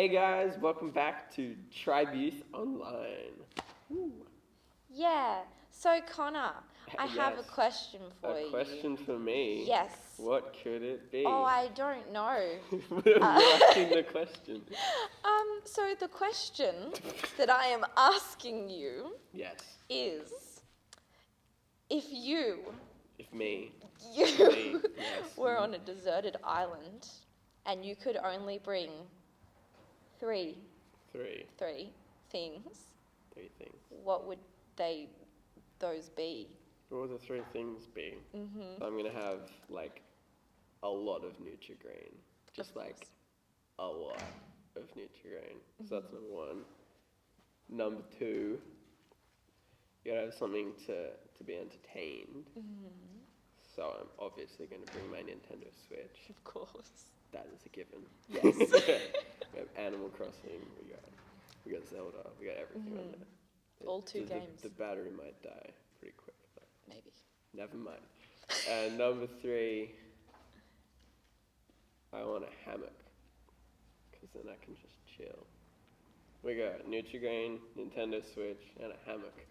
Hey guys, welcome back to Tribe Youth Online. Woo. Yeah. So Connor, I have a Yes. question for you. A question for me? Yes. What could it be? Oh, I don't know. You're asking the question. So the question that I am asking you Yes. is, if you If me. you Me, yes. were on a deserted island and you could only bring three Three things, things. what would those be? What would the three things be? Mm-hmm. So I'm going to have like a lot of Nutri-Grain. Just like a lot of Nutri-Grain. So that's number one. Number two, you gotta have something to be entertained. Mm-hmm. So I'm obviously going to bring my Nintendo Switch. Of course. That is a given. Yes. We have Animal Crossing. We got Zelda. We got everything on there. All two games. The battery might die pretty quick though. Maybe. Never mind. And number three, I want a hammock, because then I can just chill. We got Nutri-Grain, Nintendo Switch, and a hammock.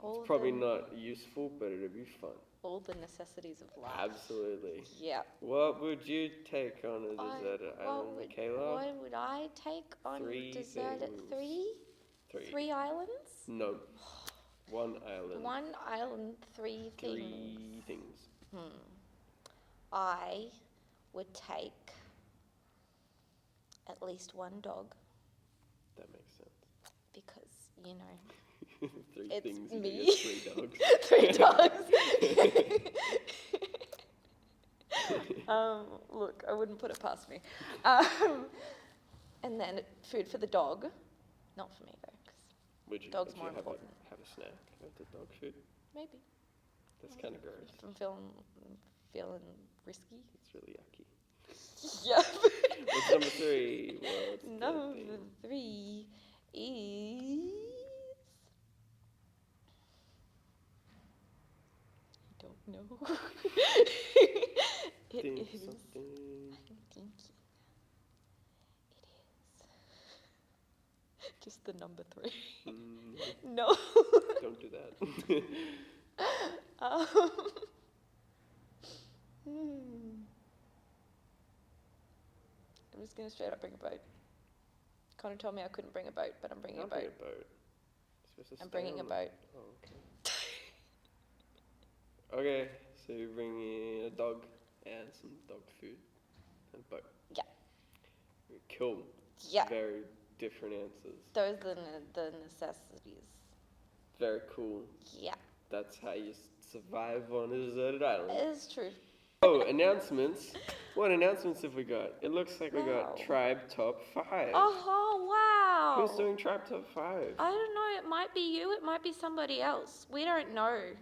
It's probably not useful, but it'll be fun. All the necessities of life. Absolutely. Yeah. What would you take on a deserted island, Michaela? What would I take on Three deserted? things. Three islands? No. One island. One island, three things. Three things. I would take at least one dog That makes sense. because, you know, Three it's things. me. You get 3 dogs. 3 dogs. Look, I wouldn't put it past me. And then food for the dog. Not for me, though, because dog's more important. Have a snack with the dog food? Maybe. That's kind of gross. If I'm feeling risky. It's really yucky. Yeah. What's number 3? Number 3 is... I don't know. It is... Something. I'm thinking. It is... Just the number 3. No. Don't do that. I'm just going to straight up bring a boat. Connor told me I couldn't bring a boat, but I'm bringing a boat. I'm bringing a boat. Oh, okay. Okay, so you're bringing a dog and some dog food and a boat. Yeah. Cool. Yeah. Very different answers. Those are the necessities. Very cool. Yeah. That's how you survive on a deserted island. It is true. Oh, announcements. What announcements have we got? It looks like we got Tribe Top 5. Oh, wow. Who's doing Tribe Top 5? I don't know. It might be you. It might be somebody else. We don't know.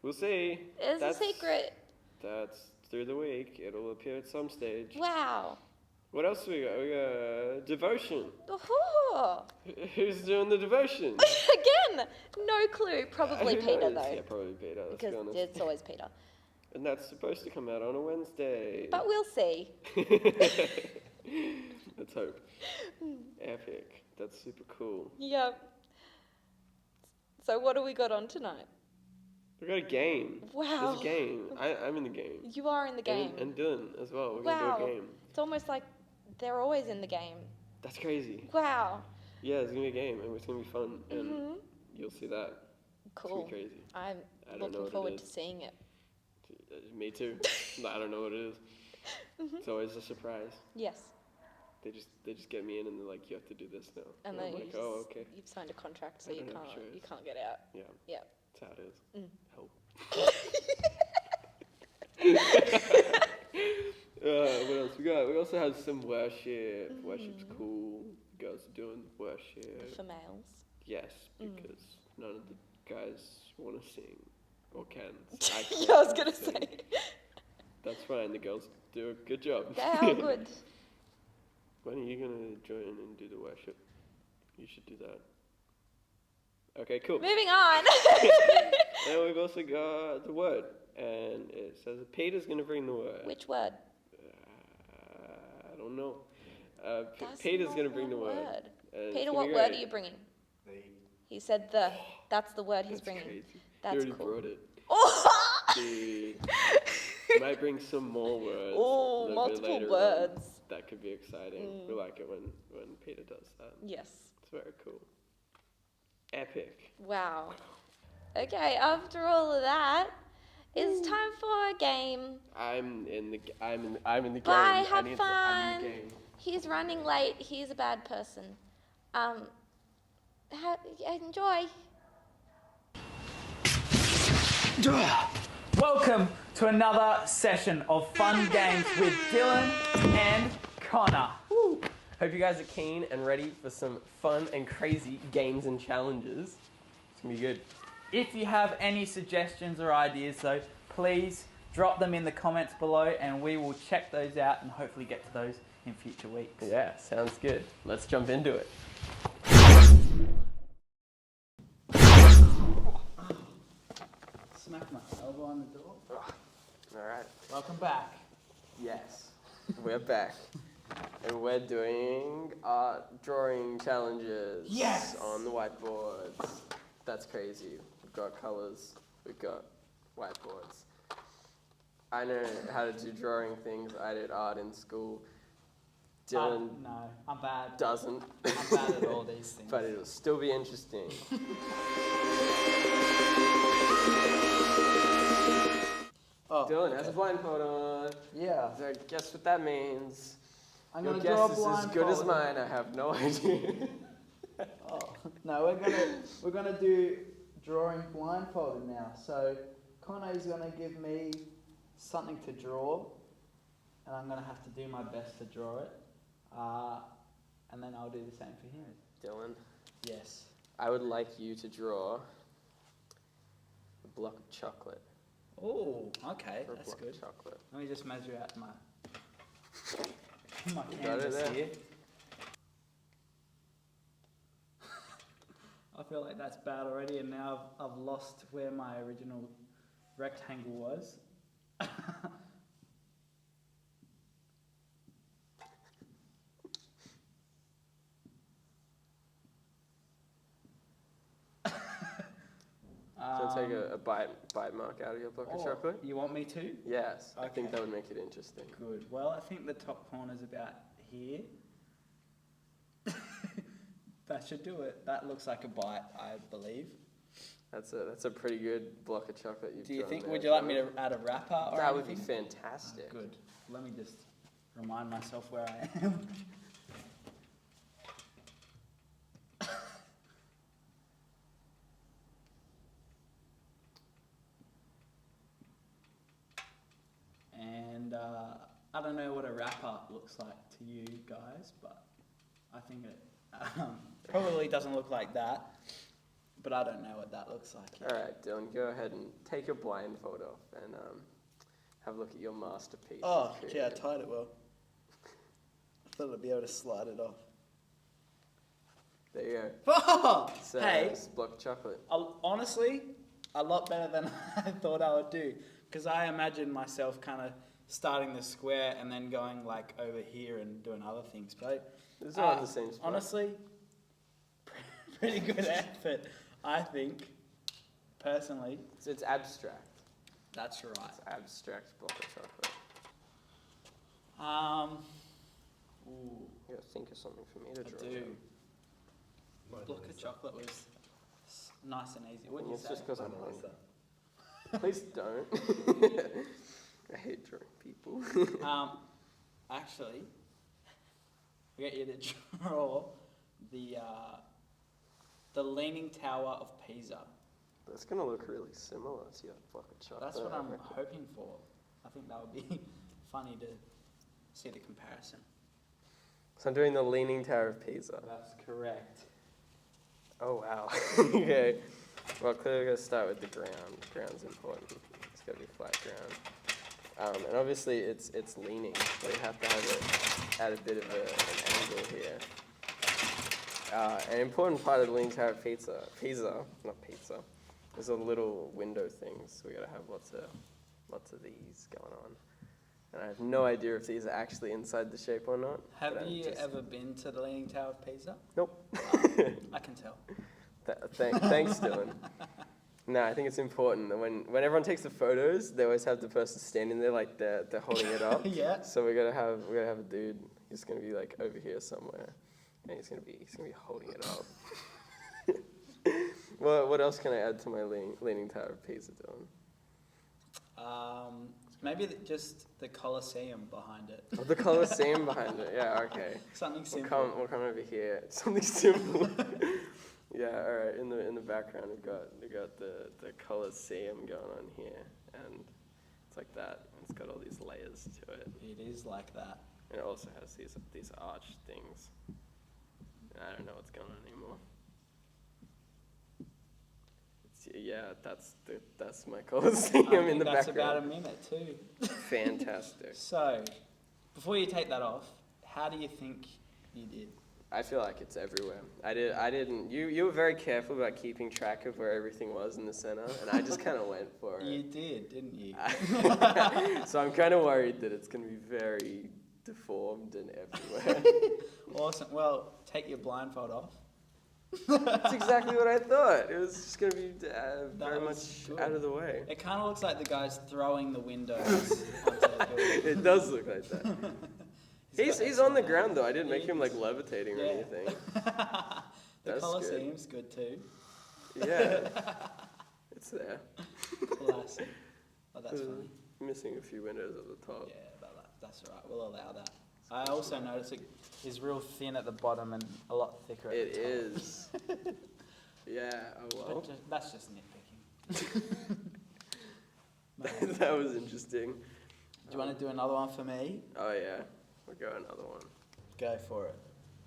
We'll see. It's a secret. That's through the week. It'll appear at some stage. Wow. What else we got? We got Devotion. Oh. Who's doing the Devotion? Again, no clue. Probably Who Peter, knows? though. Yeah, probably Peter. Let's because be honest. it's always Peter. And that's supposed to come out on a Wednesday. But we'll see. Let's hope. Epic. That's super cool. Yep. So what do we got on tonight? We got a game. Wow. There's a game. I'm in the game. You are in the game. And Dylan as well. We're wow. going to do a game. It's almost like they're always in the game. That's crazy. Wow. Yeah, it's going to be a game and it's going to be fun. And you'll see that. Cool. It's going to be crazy. I'm looking looking forward to seeing it. Me too. I don't know what it is. It's always a surprise. Yes. They just get me in and they're like, you have to do this now. And I'm then like, oh, okay. you've signed a contract, so you can't get out. Yeah. Yeah. That's how it is. Help. What else we got? We also have some worship. Worship's cool. Girls are doing worship. For males. Yes, because none of the guys want to sing or can. Yeah, I was gonna say. That's fine. The girls do a good job. They are good. When are you gonna join and do the worship? You should do that. Okay, cool. Moving on. And we've also got the word, and it says that Peter's gonna bring the word. Which word? I don't know. That's Peter's not going to bring the one word. Peter, what word are you bringing? He said the. That's the word he's bringing. Crazy. That's he already cool. brought it. Oh! He might bring some more words. Oh, a little bit multiple later words. on. That could be exciting. We like it when Peter does that. Yes. It's very cool. Epic. Wow. Okay, after all of that, it's time for a game. I'm in the game. Bye, I'm have in the fun. game. He's running late. He's a bad person. Enjoy. Welcome to another session of fun games with Dylan and Connor. Woo. Hope you guys are keen and ready for some fun and crazy games and challenges. It's gonna be good. If you have any suggestions or ideas though, please drop them in the comments below and we will check those out and hopefully get to those in future weeks. Yeah, sounds good. Let's jump into it. Smack my elbow on the door. Alright. Welcome back. Yes. We're back. And we're doing art drawing challenges. Yes! On the whiteboards. That's crazy. We've got colours. We've got whiteboards. I know how to do drawing things. I did art in school. Dylan No, I'm bad. doesn't. I'm bad at all these things. But it'll still be interesting. Dylan has a blindfold on. Yeah. So guess what that means? I'm Your gonna guess draw is as good as blindfolded. mine. I have no idea. Oh, no, we're gonna do drawing blindfolded now. So Connor's gonna give me something to draw, and I'm gonna have to do my best to draw it, and then I'll do the same for him. Dylan, Yes. I would like you to draw a block of chocolate. Oh, okay, Or a that's block good. of chocolate. Let me just measure out my You got it canvas there? here. I feel like that's bad already, and now I've lost where my original rectangle was. So take a bite mark out of your block of chocolate? You want me to? Yes, I think Okay. that would make it interesting. Good. Well, I think the top corner's about here. That should do it. That looks like a bite, I believe. That's a pretty good block of chocolate you've Do you drawn think? there, Would you like me Dylan. to add a wrapper or That would be anything? fantastic. Good. Let me just remind myself where I am. And I don't know what a wrapper looks like to you guys, but I think it probably doesn't look like that. But I don't know what that looks like yet. All right, Dylan, go ahead and take your blindfold off and have a look at your masterpiece. Oh, you've yeah, I created. tied it well. I thought I'd be able to slide it off. There you Oh, go. So, hey, it's block of chocolate. honestly, a lot better than I thought I would do. Because I imagined myself kind of starting the square and then going like over here and doing other things. But It's all in the same spot. honestly, pretty good effort, I think. Personally, So it's abstract. that's right. It's abstract block of chocolate. Ooh, You gotta think of something for me to I draw. do. Mine Block is of that. chocolate was nice and easy. What did you It's say? just because I'm Mine is hungry. that. Please don't. I hate drawing people. Actually, we get you to draw the Leaning Tower of Pisa. That's gonna look really similar to your block of chocolate. That's what I I'm reckon. hoping for. I think that would be funny to see the comparison. So I'm doing the Leaning Tower of Pisa. That's correct. Oh wow. Okay. Well, clearly we're gonna start with the ground. The ground's important. It's gotta be flat ground. And obviously it's leaning, so you have to have it at a bit of an angle here. An important part of the Leaning Tower of Pisa, is the little window things. We gotta have lots of these going And I have no idea if these are actually inside the shape or not. Have but I'm you just- ever been to the Leaning Tower of Pisa? Nope. I can tell. Thanks, Dylan. No, I think it's important that when everyone takes the photos, they always have the person standing there like they're holding it up. Yeah. So we're gonna have a dude. He's gonna be like over here somewhere, and he's gonna be holding it up. Well, what else can I add to my leaning tower of Pisa, Dylan? Maybe just the Colosseum behind it. Oh, the Colosseum behind it. Yeah, okay. Something We'll simple. come over here. Something simple. Yeah, all right. In the background, we got the Colosseum going on here, and it's like that. It's got all these layers to it. It is like that. And it also has these arch things. I don't know what's going on anymore. That's my Colosseum in the that's about a background. minute too. Fantastic. So, before you take that off, how do you think you did? I feel like it's everywhere. I didn't. You were very careful about keeping track of where everything was in the center, and I just kind of went for it. You did, didn't you? So I'm kind of worried that it's going to be very deformed and everywhere. Awesome. Well, take your blindfold off. That's exactly what I thought. It was just going to be very was much good. out of the way. It kind of looks like the guy's throwing the windows onto the building. It does look like that. He's got He's on the excellent ground though. I didn't Yeah, make him like levitating or yeah. anything. The That's Colosseum's good too. Yeah, it's there. Classic. Oh, that's funny. Missing a few windows at the top. Yeah, that's all right. We'll allow that. I also noticed it is real thin at the bottom and a lot thicker at It the top. is. Yeah. Oh well. But that's just nitpicking. Mate, That was interesting. do you want to do another one for me? Oh yeah. We'll go another one. Go for it.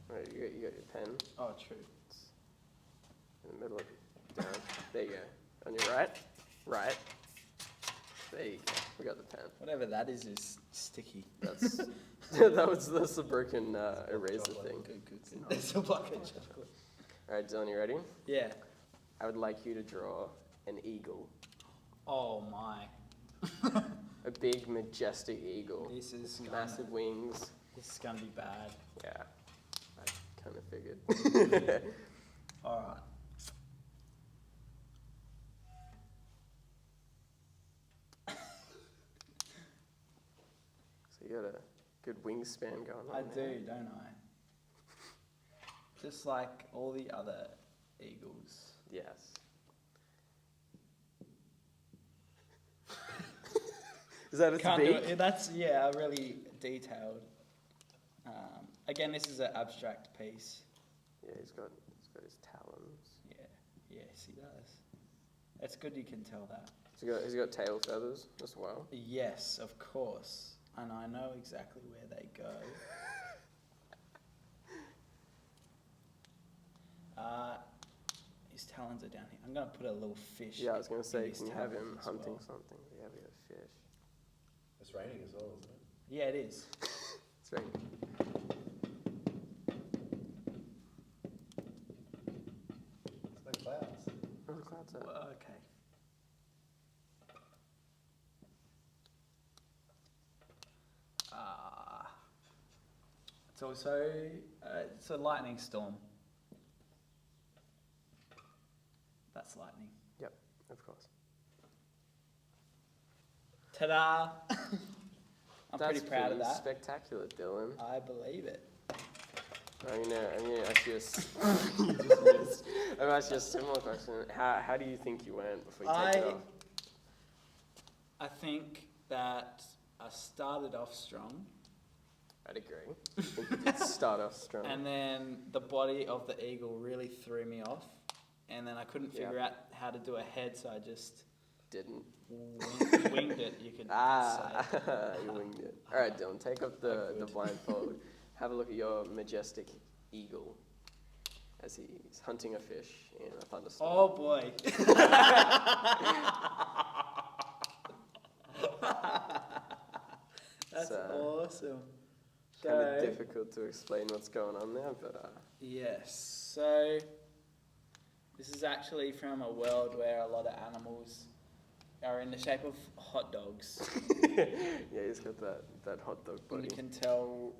Right, you got your pen Oh, true. in the middle of down. There you go. On your right. Right. There you go. We got the pen. Whatever that is sticky. That's that's the broken eraser thing. Good. It's a block of chocolate. All right, Dylan, you ready? Yeah. I would like you to draw an eagle, Oh my. a big, majestic eagle, This is massive wings. This is gonna be bad. Yeah, I kind of figured. All right. So you got a good wingspan going on. I there. do, don't I? Just like all the other eagles. Yes. Is that its Can't do beak? it. That's really detailed. Again, this is an abstract piece. Yeah, he's got his talons. Yes, he does. It's good you can tell that. He's got tail feathers as well. Yes, of course. And I know exactly where they go. His talons are down here. I'm going to put a little fish. Yeah, I was gonna say, in his can you have talons him as hunting well. something? Yeah, we have fish. It's raining as well, isn't it? Yeah, it is. It's very. It's no clouds. Oh, the clouds are. Well, okay. It's also it's a lightning storm. That's lightning. Yep, of course. Ta-da! I'm That's pretty proud of that. Spectacular, Dylan. I believe it. I'm gonna ask you I'm gonna ask you a similar question. How do you think you went before you take it off? I think that I started off strong, I'd agree. I think you did start off strong. and then the body of the eagle really threw me off, and then I couldn't Yeah. figure out how to do a head, so I just Didn't. winged it, you could Ah, say. you winged it. All right, Dylan, take up the blindfold. Have a look at your majestic eagle as he's hunting a fish in a thunderstorm. Oh boy. That's awesome. Kind of So- difficult to explain what's going on there, but Yes. So this is actually from a world where a lot of animals are in the shape of hot dogs. Yeah, he's got that hot dog And body. you can tell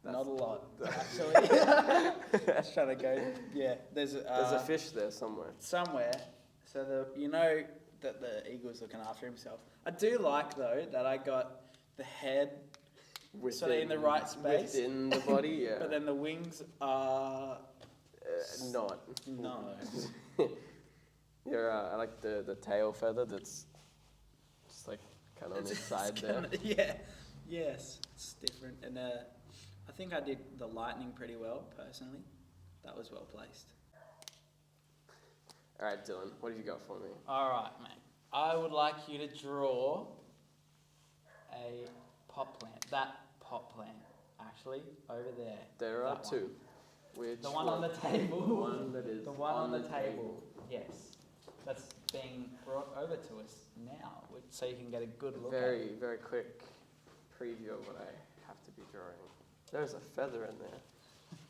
not a lot, that's- actually. I was trying to go, yeah, there's There's a fish there somewhere. somewhere. So you know that the eagle's looking after himself. I do like, though, that I got the head sort of in the right space. Within the body, yeah. But then the wings are... Not. No. Yeah, I like the tail feather that's just like kind of on his side there. Yeah, yes, it's different. And I think I did the lightning pretty well, personally. That was well placed. All right, Dylan, what have you got for me? All right, mate. I would like you to draw a pot plant. That pot plant, actually, over there. There are That two. Which The one on the table. The one that is The one on the table. Yes. That's being brought over to us now, so you can get a good look at Very, it. very quick preview of what I have to be drawing. There's a feather in there.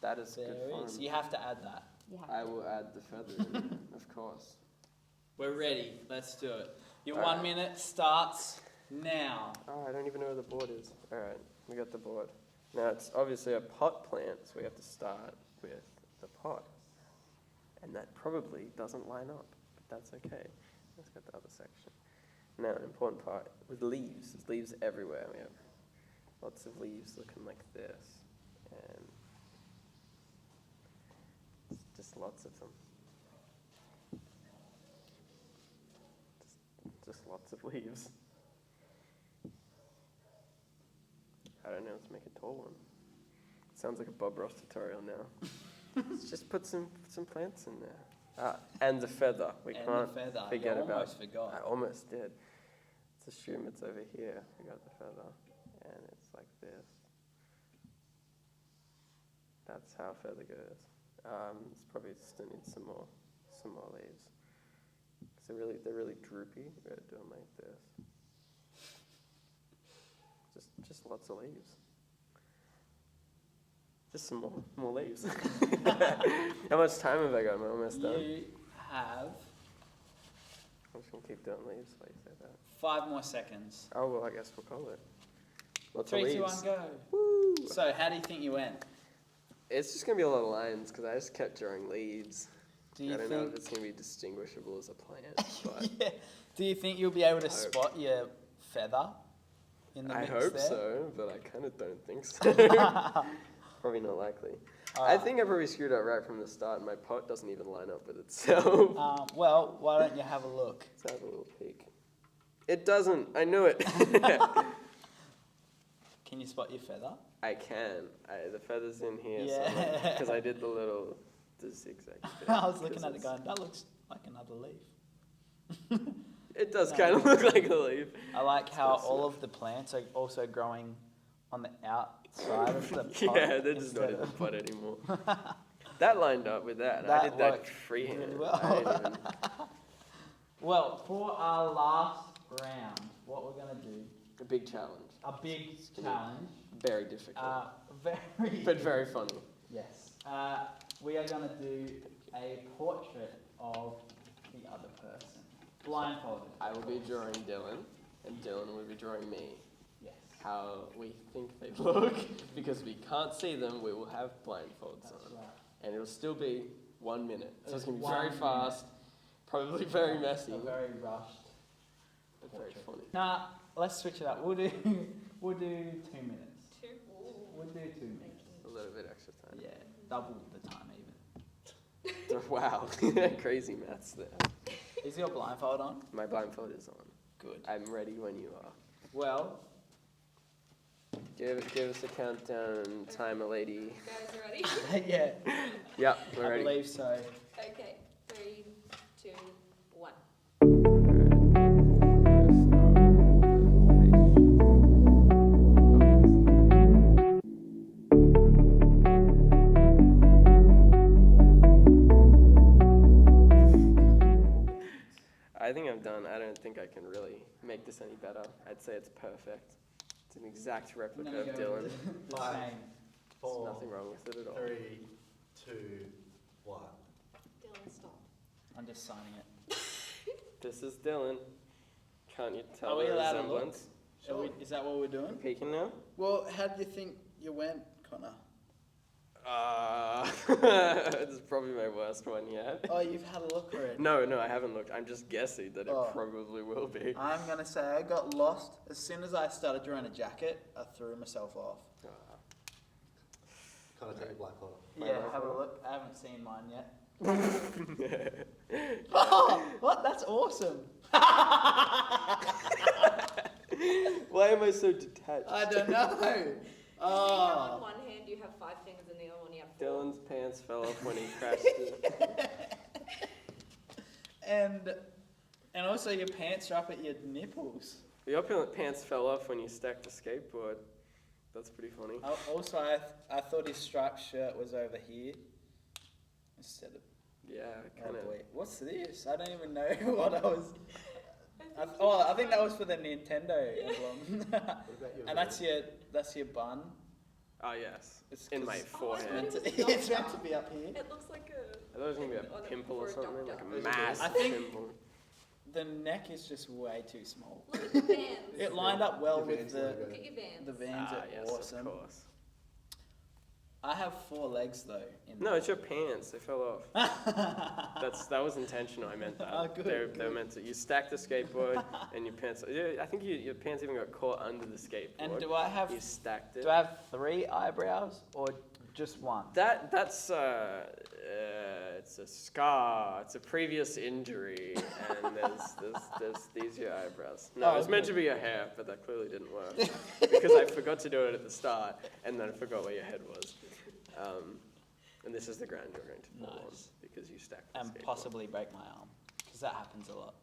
That is good There fun. is. You have to add that. I will add the feather in, of course. We're ready. Let's do it. Your All 1 right. minute starts now. Oh, I don't even know where the board is. All right, we got the board. Now, it's obviously a pot plant, so we have to start with the pot. And that probably doesn't line up, but that's okay. Let's get the other section. Now, an important part with leaves. There's leaves everywhere. We have lots of leaves looking like this. And just lots of them. Just lots of leaves. I don't know, let's make a tall one. Sounds like a Bob Ross tutorial now. Let's just put some plants in there. And the feather. We And can't the feather. forget You about. almost forgot. I almost did. Let's assume it's over here. We got the feather. And it's like this. That's how feather goes. It's probably still needs some more leaves. Cause they're really droopy. We're gonna do them like this. Just lots of leaves. Just some more leaves. How much time have I got? Am I almost done? You have I'm just gonna keep doing leaves while you say that. 5 more seconds. Oh well, I guess we'll call it. Lots 3, of 2, leaves. 1, go. Woo! So, how do you think you went? It's just gonna be a lot of lines because I just kept drawing leaves. Do you I don't know if think? it's gonna be distinguishable as a plant, but Yeah. Do you think you'll be able to I hope. spot your feather in the I mix hope there? so. But I kind of don't think so. Probably not likely. I Alright. think I probably screwed up right from the start. And my pot doesn't even line up with itself. Well, why don't you have a look? Let's have a little peek. It doesn't. I knew it. Can you spot your feather? I can. The feather's in here Yeah. because I did the zigzag bit. I was looking 'cause at it it's- going, that looks like another leaf. It does No. kind of look like a leaf. I like how Close all enough. of the plants are also growing on the outside of the pot. Yeah, they're just not instead in the of- pot anymore. That lined up with that. I That did that worked freehand. really well. I didn't even, Well, for our last round, what we're going to do, a big challenge. a big gonna- challenge, Very difficult. very, but very funny. yes, we are going to do a portrait of the other person, blindfolded. I will be drawing Dylan, and Dylan will be drawing me. Yes, How we think they look, because we can't see them, we will have blindfolds that's on. right. And it'll still be 1 minute. So it's going to be 1 very minute. fast, probably very messy, A very rushed. but very funny. Nah, let's switch it up. We'll do 2 minutes. 2. We'll do 2 minutes. A little bit extra time. Yeah, double the time even. Wow, crazy maths there. Is your blindfold on? My blindfold is on. Good. I'm ready when you are. Well, Give us a countdown, timer lady. You guys ready? yeah, Yep, we're I ready. believe so. Okay. 3, 2, 1. I think I'm done. I don't think I can really make this any better. I'd say it's perfect. It's an exact replica of Dylan. The Five. same. There's 4, nothing wrong with it at all. 3, 2, 1. Dylan, stop. I'm just signing it. This is Dylan. Can't you tell Are we the allowed to look? resemblance? Is that what we're doing? Peeking now? Well, how do you think you went, Connor? This is probably my worst one yet. Oh, you've had a look already. No, I haven't looked. I'm just guessing that it Oh. probably will be. I'm going to say I got lost. As soon as I started drawing a jacket, I threw myself off. Kind of take a blindfold. Yeah, have a look. I haven't seen mine yet. Oh, what? That's awesome. Why am I so detached? I don't know. On Oh. one hand you have 5 fingers and the other one you have 4. Dylan's pants fell off when he crashed it. And also your pants are up at your nipples. Your pants fell off when you stacked the skateboard. That's pretty funny. Also, I thought his striped shirt was over here instead of. Yeah, Oh kind of. boy, what's this? I don't even know what I was. I think that was for the Nintendo emblem. What about your And that's your bun. Oh, yes. It's In my 'cause forehead. it was It's meant doctor. to be up here. It looks like I thought it was going to be on a it pimple or for a something, like doctor. a massive I think- pimple. The neck is just way too small. Look at the Vans. It lined up well The with Vans the Look at your Vans. the Vans are yes, awesome. of course. I have 4 legs though. No, it's your pants. They fell off. That was intentional. I meant that. Oh, good, They were meant to. You stacked the skateboard and your pants. Yeah, I think your pants even got caught under the skateboard. And do I have You stacked it. do I have 3 eyebrows or just one? That's it's a scar. It's a previous injury, and there's these are your eyebrows. No, Oh, it was meant okay. to be your hair, but that clearly didn't work because I forgot to do it at the start, and then I forgot where your head was. And this is the ground you're going to fall on Nice. because you stacked the And skateboard. possibly break my arm because that happens a lot.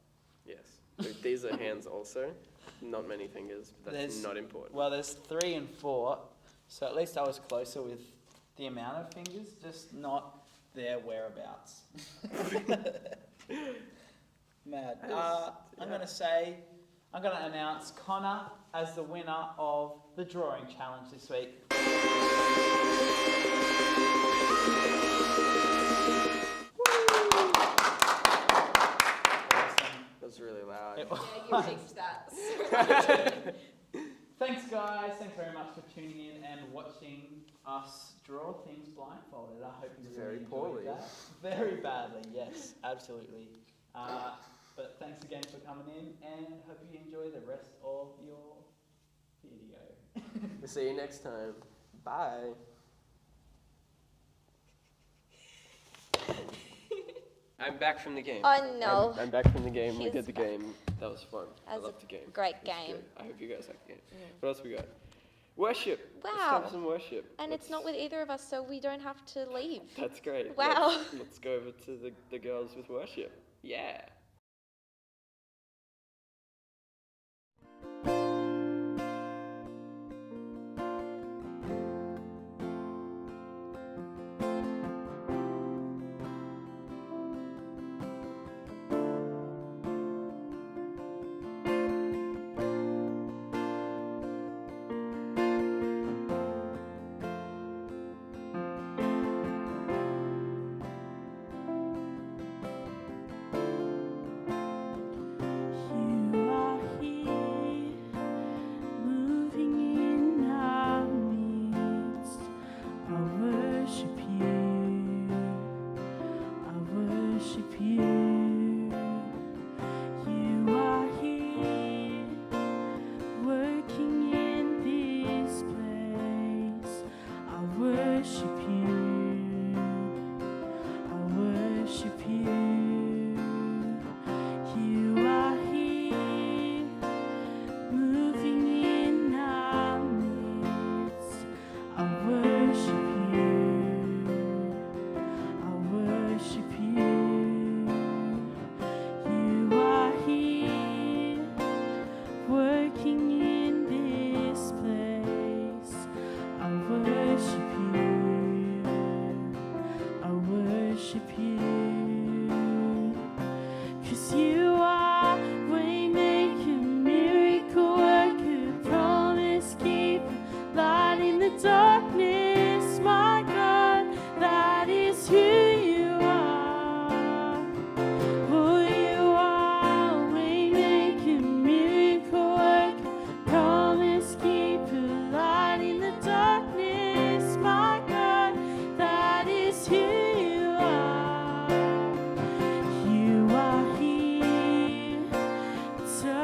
Yes. These are hands also. Not many fingers, but that's There's- not important. Well, there's 3 and 4, so at least I was closer with the amount of fingers, just not their whereabouts. Mad. I'm going to announce Connor as the winner of the drawing challenge this week. Awesome. That was really loud. It Yeah, you fixed that. Thanks, guys. Thanks very much for tuning in and watching us draw things blindfolded. I hope you really Very enjoyed poorly. that. Very badly, yes, absolutely. But thanks again for coming in, and hope you enjoy the rest of your video. We'll see you next time. Bye. I'm back from the game. Oh, no. I'm back from the game. We He's did the back. game. That was fun. I That was loved the game. great It was game. good. I hope you guys liked the game. What else we got? Worship. Let's Wow. have some worship. And it's not with either of us, so we don't have to leave. That's great. Wow. Let's go over to the girls with worship. Yeah.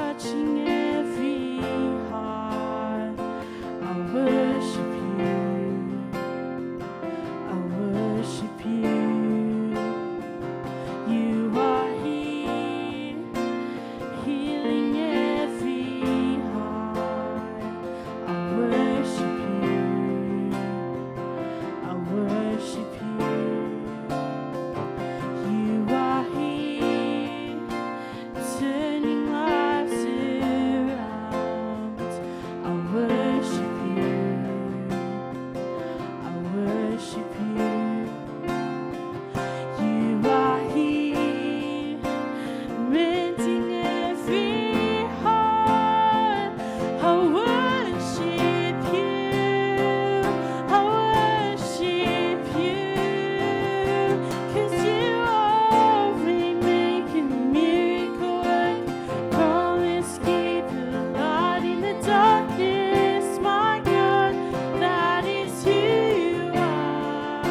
touching every heart. I worship you. I worship you. You are here, healing every heart. I worship you. I worship you. You are here, turning lives around. I worship you. I worship you. You are here, mending every heart. I worship you. I worship you. 'Cause you are making miracle work, promise keeper, light in the darkness. My God, that is who you are.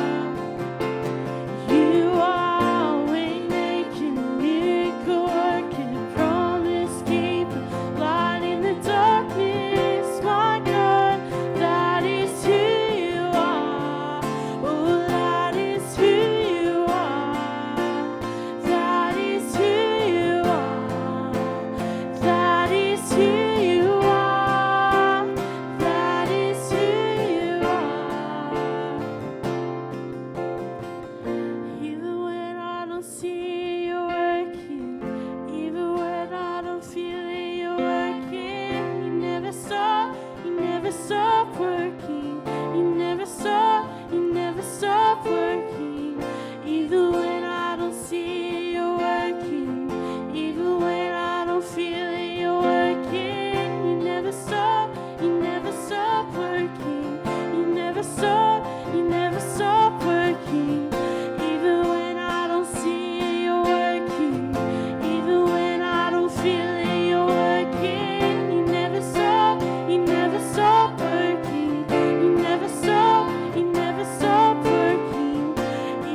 You are making miracle working, promise keeper, light in the darkness. My God, that is who you are. Oh, that is who you are. That is who you are. That is who you are. That is who you are. Even when I don't see you working, even when I don't feel it, you're working. You never stop working. You never stop working. Even when I don't see you working, even when I don't feel it, you're working. You never stop working. You never stop working. Even when I don't see it, you're working. Even when I don't feel it, you're working. You never stop working. You never stop working.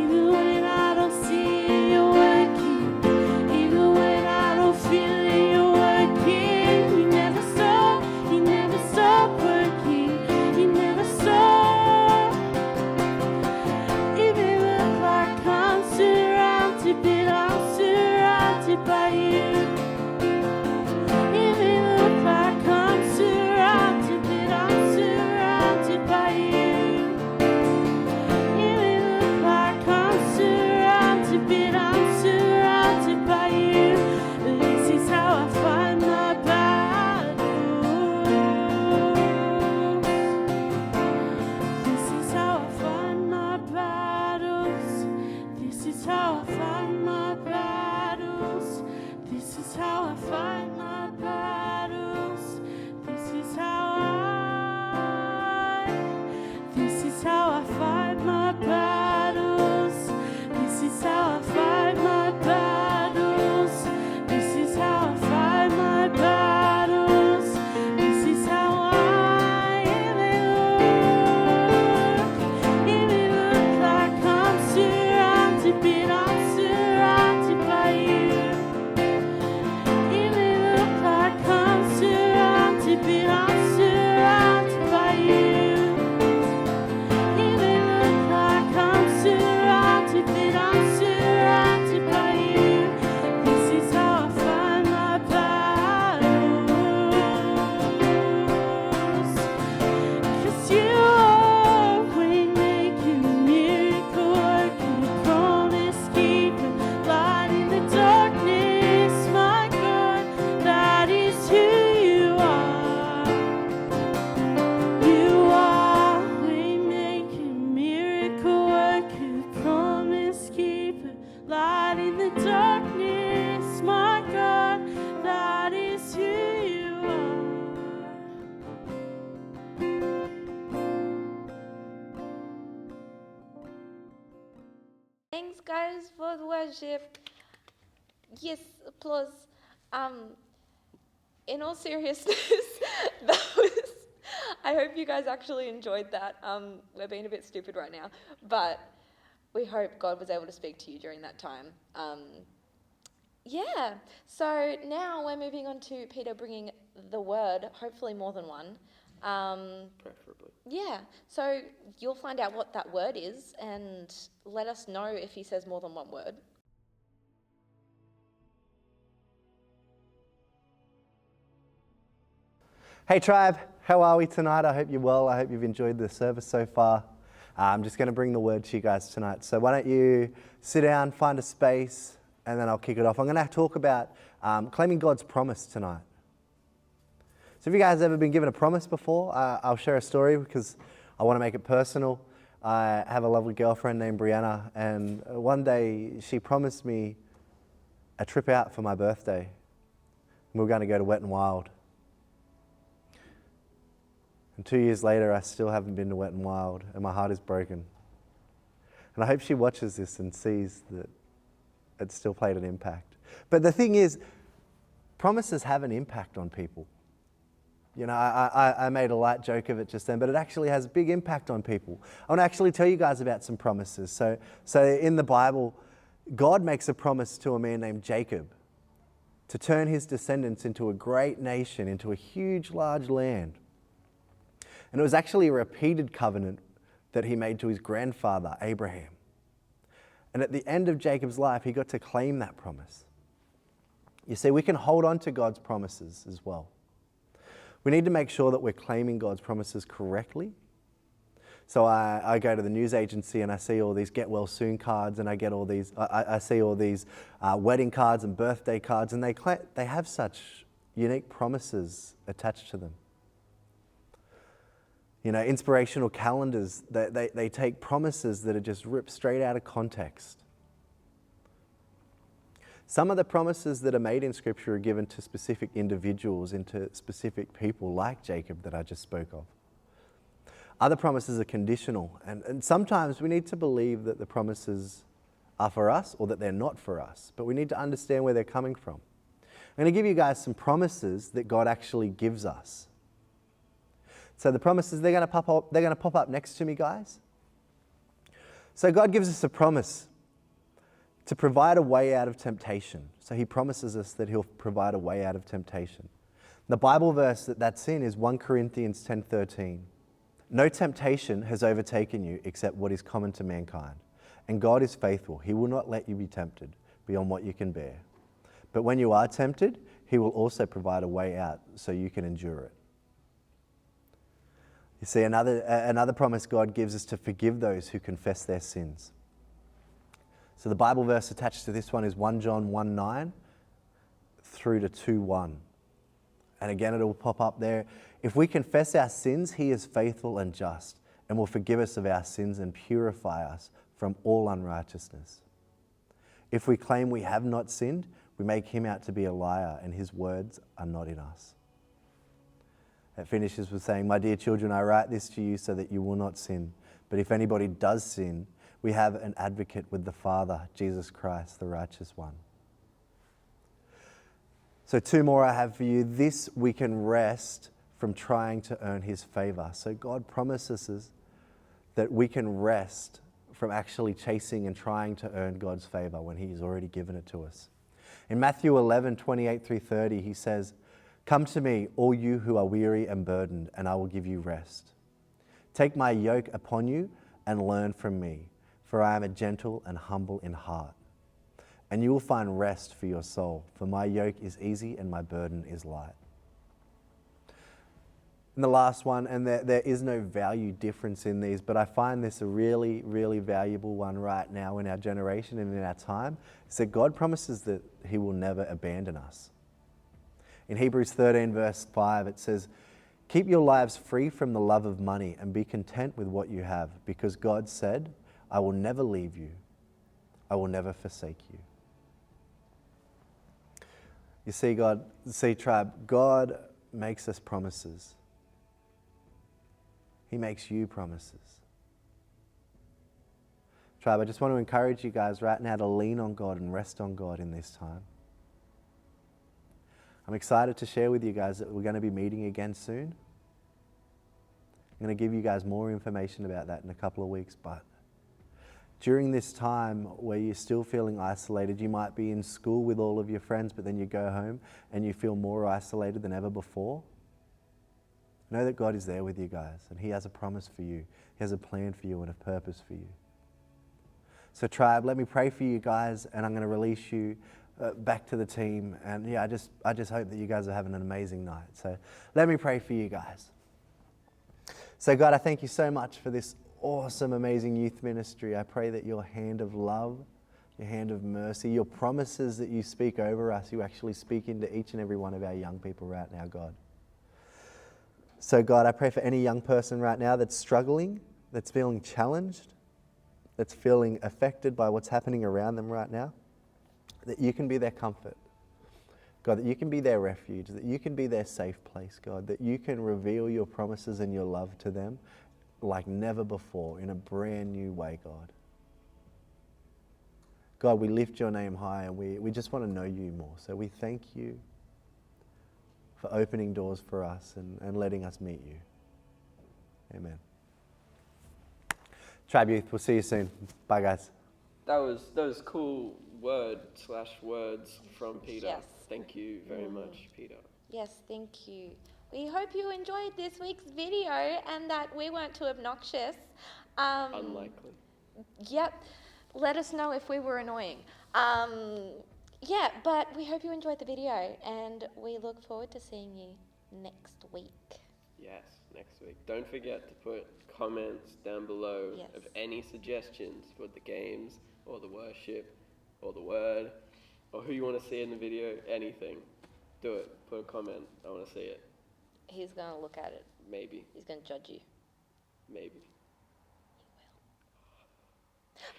Even when I don't see it, you're working. Even when I don't feel it, you're working. You never stop working. You never stop. It may look like I'm surrounded, but I'm surrounded by you. It may look like I'm surrounded, but I'm surrounded by you. It may look like I'm surrounded, but I'm surrounded by you. This is how I fight my battles. This is how I fight my battles. This is how I fight my battles. This is how I fight my battles. This is how This is how I fight my battles. This is how I fight my battles. This is how I fight my battles. This is how it may look like I'm surrounded, but I'm surrounded by you. It may look like I'm surrounded, but I'm surrounded by you. It may look like I'm surrounded, but I'm surrounded by you. This is how I fight my battles. 'Cause you are making miracle working, promise keeping, light in the darkness. My God, that is who you are. You are making miracle working, promise keeper, light in the darkness. My God, that is who you are. Thanks, guys, for the worship. Yes, applause. In all seriousness, that was. I hope you guys actually enjoyed that. We're being a bit stupid right now, but we hope God was able to speak to you during that time. Yeah. So now we're moving on to Peter bringing the word, hopefully more than one. Preferably. Yeah. So you'll find out what that word is and let us know if he says more than one word. Hey tribe, how are we tonight? I hope you're well. I hope you've enjoyed the service so far. I'm just going to bring the word to you guys tonight. So why don't you sit down, find a space, and then I'll kick it off. I'm going to talk about claiming God's promise tonight. So have you guys ever been given a promise before? I'll share a story because I want to make it personal. I have a lovely girlfriend named Brianna, and one day she promised me a trip out for my birthday. We were going to go to Wet n Wild. And 2 years later, I still haven't been to Wet n Wild, and my heart is broken. And I hope she watches this and sees that it still played an impact. But the thing is, promises have an impact on people. You know, I made a light joke of it just then, but it actually has a big impact on people. I want to actually tell you guys about some promises. So in the Bible, God makes a promise to a man named Jacob to turn his descendants into a great nation, into a huge, large land. And it was actually a repeated covenant that he made to his grandfather, Abraham. And at the end of Jacob's life, he got to claim that promise. You see, we can hold on to God's promises as well. We need to make sure that we're claiming God's promises correctly. So I go to the news agency and I see all these get well soon cards, and I get all these, I see all these wedding cards and birthday cards, and they have such unique promises attached to them. You know, inspirational calendars, they take promises that are just ripped straight out of context. Some of the promises that are made in Scripture are given to specific individuals and to specific people like Jacob that I just spoke of. Other promises are conditional, and sometimes we need to believe that the promises are for us or that they're not for us, but we need to understand where they're coming from. I'm going to give you guys some promises that God actually gives us. So the promises, they're going to pop up next to me, guys. So God gives us a promise to provide a way out of temptation. So he promises us that he'll provide a way out of temptation. The Bible verse that's in is 1 Corinthians 10:13. No temptation has overtaken you except what is common to mankind. And God is faithful. He will not let you be tempted beyond what you can bear. But when you are tempted, he will also provide a way out so you can endure it. You see, another promise God gives is to forgive those who confess their sins. So the Bible verse attached to this one is 1 John 1:9 through to 2:1. And again, it will pop up there. If we confess our sins, he is faithful and just and will forgive us of our sins and purify us from all unrighteousness. If we claim we have not sinned, we make him out to be a liar and his words are not in us. It finishes with saying, my dear children, I write this to you so that you will not sin. But if anybody does sin, we have an advocate with the Father, Jesus Christ, the righteous one. So 2 more I have for you. This we can rest from trying to earn his favor. So God promises us that we can rest from actually chasing and trying to earn God's favor when he's already given it to us. In Matthew 11:28 through 30, he says, come to me, all you who are weary and burdened, and I will give you rest. Take my yoke upon you and learn from me, for I am a gentle and humble in heart. And you will find rest for your soul, for my yoke is easy and my burden is light. And the last one, and there is no value difference in these, but I find this a really, really valuable one right now in our generation and in our time, is that God promises that he will never abandon us. In Hebrews 13 verse 5, it says, keep your lives free from the love of money and be content with what you have, because God said, I will never leave you. I will never forsake you. You see, tribe, God makes us promises. He makes you promises. Tribe, I just want to encourage you guys right now to lean on God and rest on God in this time. I'm excited to share with you guys that we're going to be meeting again soon. I'm going to give you guys more information about that in a couple of weeks, but during this time where you're still feeling isolated, you might be in school with all of your friends, but then you go home and you feel more isolated than ever before. Know that God is there with you guys, and He has a promise for you. He has a plan for you and a purpose for you. So tribe, let me pray for you guys, and I'm going to release you back to the team. And yeah, I just hope that you guys are having an amazing night. So let me pray for you guys. So God, I thank you so much for this awesome, amazing youth ministry. I pray that your hand of love, your hand of mercy, your promises that you speak over us, you actually speak into each and every one of our young people right now, God. So God, I pray for any young person right now that's struggling, that's feeling challenged, that's feeling affected by what's happening around them right now, that you can be their comfort. God, that you can be their refuge, that you can be their safe place, God, that you can reveal your promises and your love to them like never before in a brand new way, God. God, we lift your name high, and we just want to know you more. So we thank you for opening doors for us and letting us meet you. Amen. Tribe Youth, we'll see you soon. Bye, guys. That was cool words from Peter. Yes. Thank you very much, Peter. Yes, thank you. We hope you enjoyed this week's video and that we weren't too obnoxious. Unlikely. Yep. Let us know if we were annoying. Yeah, but we hope you enjoyed the video, and we look forward to seeing you next week. Yes, next week. Don't forget to put comments down below Yes. of any suggestions for the games or the worship or the word or who you want to see in the video, anything. Do it. Put a comment. I want to see it. He's going to look at it. Maybe. He's going to judge you. Maybe.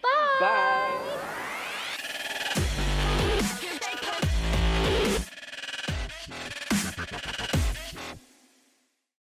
Bye! Bye!